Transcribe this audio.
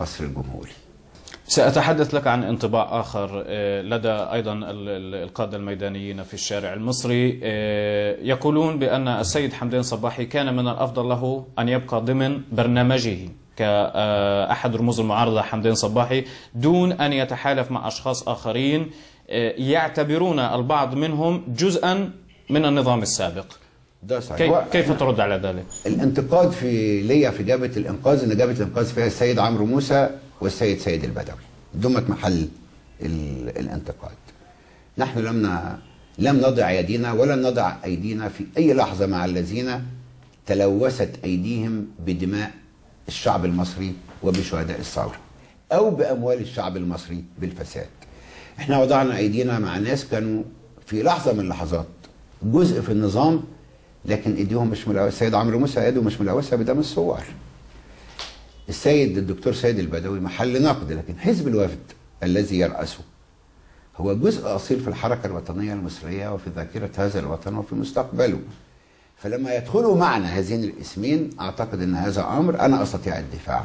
قصر الجمهوري. سأتحدث لك عن انطباع آخر لدى أيضا القادة الميدانيين في الشارع المصري. يقولون بأن السيد حمدين صباحي كان من الأفضل له أن يبقى ضمن برنامجه كأحد رموز المعارضة حمدين صباحي دون أن يتحالف مع أشخاص آخرين يعتبرون البعض منهم جزءا من النظام السابق. ده صحيح. كيف ترد على ذلك؟ الانتقاد في جبهة الإنقاذ إن جبهة الإنقاذ فيها السيد عمرو موسى والسيد سيد البدوي، دمت محل الانتقاد. نحن لم نضع يدينا ولن نضع أيدينا في أي لحظة مع الذين تلوثت أيديهم بدماء الشعب المصري وبشهداء الثورة أو بأموال الشعب المصري بالفساد. احنا وضعنا أيدينا مع ناس كانوا في لحظة من اللحظات جزء في النظام، لكن ايديهم مش ملوثة. السيد عمرو موسى ايده مش ملوثة بدم الثوار. السيد الدكتور سيد البدوي محل نقد، لكن حزب الوفد الذي يرأسه هو جزء أصيل في الحركة الوطنية المصرية وفي ذاكرة هذا الوطن وفي مستقبله. فلما يدخلوا معنا هذين الاسمين أعتقد أن هذا أمر أنا أستطيع الدفاع